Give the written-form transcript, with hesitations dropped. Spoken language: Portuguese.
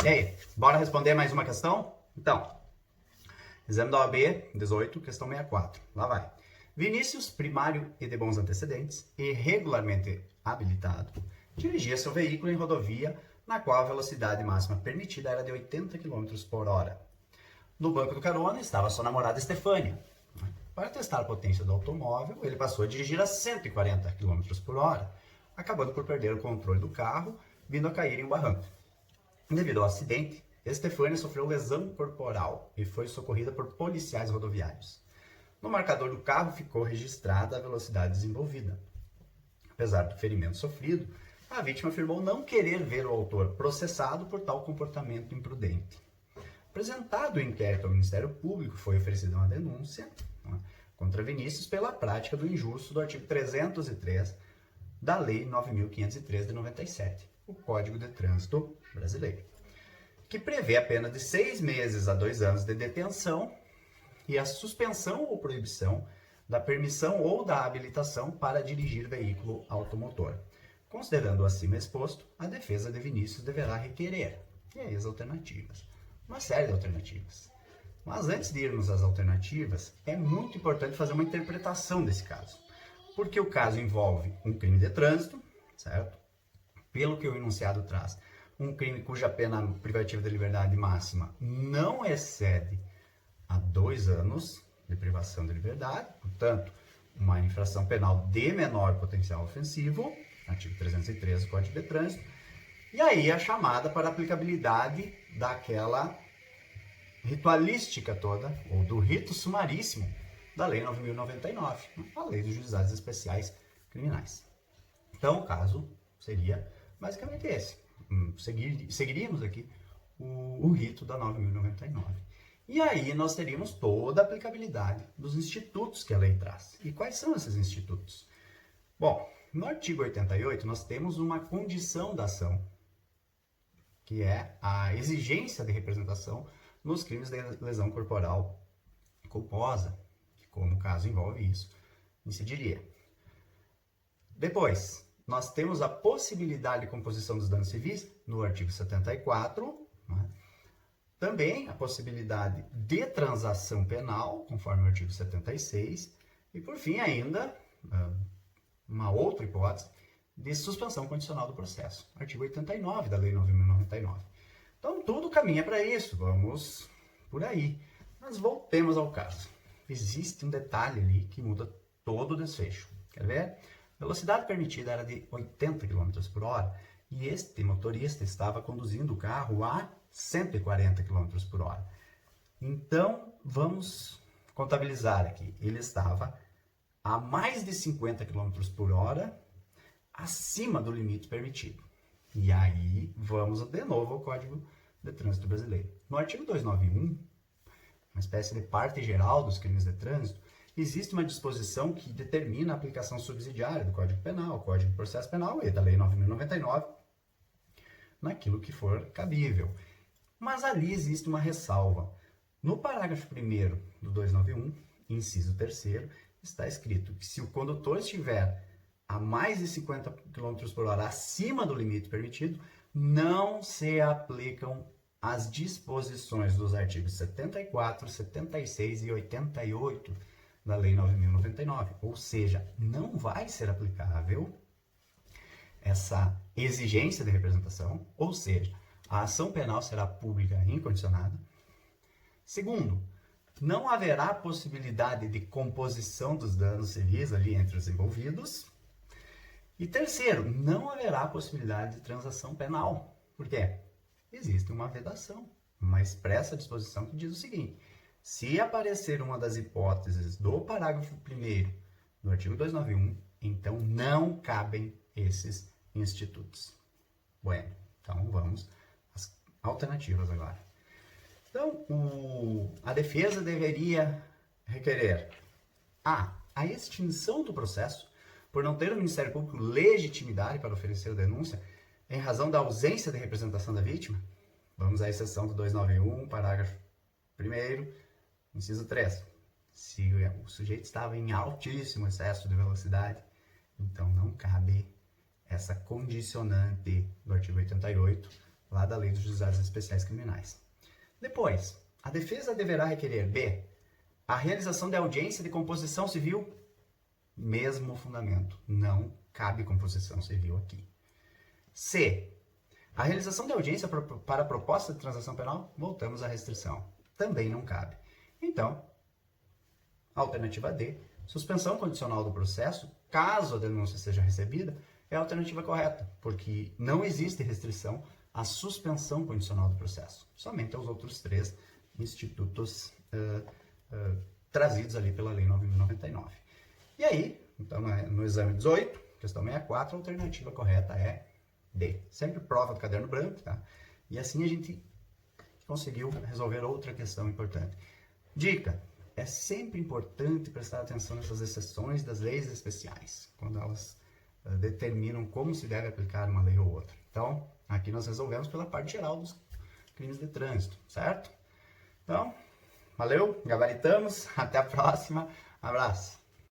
E aí, bora responder mais uma questão? Então, exame da OAB 18, questão 64. Lá vai. Vinícius, primário e de bons antecedentes, e regularmente habilitado, dirigia seu veículo em rodovia na qual a velocidade máxima permitida era de 80 km por hora. No banco do carona estava sua namorada Estefânia. Para testar a potência do automóvel, ele passou a dirigir a 140 km por hora, acabando por perder o controle do carro, vindo a cair em um barranco. Devido ao acidente, Estefânia sofreu lesão corporal e foi socorrida por policiais rodoviários. No marcador do carro ficou registrada a velocidade desenvolvida. Apesar do ferimento sofrido, a vítima afirmou não querer ver o autor processado por tal comportamento imprudente. Apresentado o inquérito ao Ministério Público, foi oferecida uma denúncia contra Vinícius pela prática do injusto do artigo 303 da Lei 9.503 de 97, o Código de Trânsito Brasileiro, que prevê a pena de 6 meses a 2 anos de detenção e a suspensão ou proibição da permissão ou da habilitação para dirigir veículo automotor. Considerando o acima exposto, a defesa de Vinícius deverá requerer. E aí as alternativas? Uma série de alternativas. Mas antes de irmos às alternativas, é muito importante fazer uma interpretação desse caso. Porque o caso envolve um crime de trânsito, certo? Pelo que o enunciado traz, um crime cuja pena privativa de liberdade máxima não excede a 2 anos de privação de liberdade, portanto, uma infração penal de menor potencial ofensivo, artigo 313 do Código de Trânsito, e aí a chamada para aplicabilidade daquela ritualística toda, ou do rito sumaríssimo da Lei 9.099, a Lei dos Juizados Especiais Criminais. Então, o caso seria basicamente esse. Seguiríamos aqui o rito da 9.099. E aí nós teríamos toda a aplicabilidade dos institutos que a lei traz. E quais são esses institutos? Bom, no artigo 88 nós temos uma condição da ação, que é a exigência de representação nos crimes de lesão corporal culposa, que como o caso envolve isso, incidiria. Depois, nós temos a possibilidade de composição dos danos civis no artigo 74, né? Também a possibilidade de transação penal, conforme o artigo 76, e por fim ainda, uma outra hipótese, de suspensão condicional do processo, artigo 89 da Lei 9.099. Então tudo caminha para isso, vamos por aí. Mas voltemos ao caso. Existe um detalhe ali que muda todo o desfecho. Quer ver? A velocidade permitida era de 80 km por hora e este motorista estava conduzindo o carro a 140 km por hora. Então, vamos contabilizar aqui. Ele estava a mais de 50 km por hora acima do limite permitido. E aí, vamos de novo ao Código de Trânsito Brasileiro. No artigo 291, uma espécie de parte geral dos crimes de trânsito, existe uma disposição que determina a aplicação subsidiária do Código Penal, Código de Processo Penal e da Lei 9.099 naquilo que for cabível. Mas ali existe uma ressalva. No parágrafo 1º do 291, inciso 3º, está escrito que se o condutor estiver a mais de 50 km por hora acima do limite permitido, não se aplicam as disposições dos artigos 74, 76 e 88 da Lei 9.099. Ou seja, não vai ser aplicável essa exigência de representação, ou seja, a ação penal será pública e incondicionada. Segundo, não haverá possibilidade de composição dos danos civis ali entre os envolvidos. E terceiro, não haverá possibilidade de transação penal. Por quê? Existe uma vedação, uma expressa disposição que diz o seguinte: se aparecer uma das hipóteses do parágrafo 1º do artigo 291, então não cabem esses institutos. Bueno, então vamos às alternativas agora. Então, a defesa deveria requerer a extinção do processo por não ter o Ministério Público legitimidade para oferecer a denúncia em razão da ausência de representação da vítima. Vamos à exceção do 291, parágrafo 1º, inciso 3. Se o sujeito estava em altíssimo excesso de velocidade, então não cabe essa condicionante do artigo 88 lá da Lei dos Juizados Especiais Criminais. Depois, a defesa deverá requerer B. A realização de audiência de composição civil, mesmo fundamento, não cabe composição civil aqui. C. A realização de audiência para a proposta de transação penal, voltamos à restrição, também não cabe. Então, alternativa D, suspensão condicional do processo, caso a denúncia seja recebida, é a alternativa correta, porque não existe restrição à suspensão condicional do processo, somente aos outros 3 institutos trazidos ali pela Lei 9.099. E aí, então, no exame 18, questão 64, a alternativa correta é D. Sempre prova do caderno branco, tá? E assim a gente conseguiu resolver outra questão importante. Dica: é sempre importante prestar atenção nessas exceções das leis especiais, quando elas determinam como se deve aplicar uma lei ou outra. Então, aqui nós resolvemos pela parte geral dos crimes de trânsito, certo? Então, valeu, gabaritamos, até a próxima, abraço!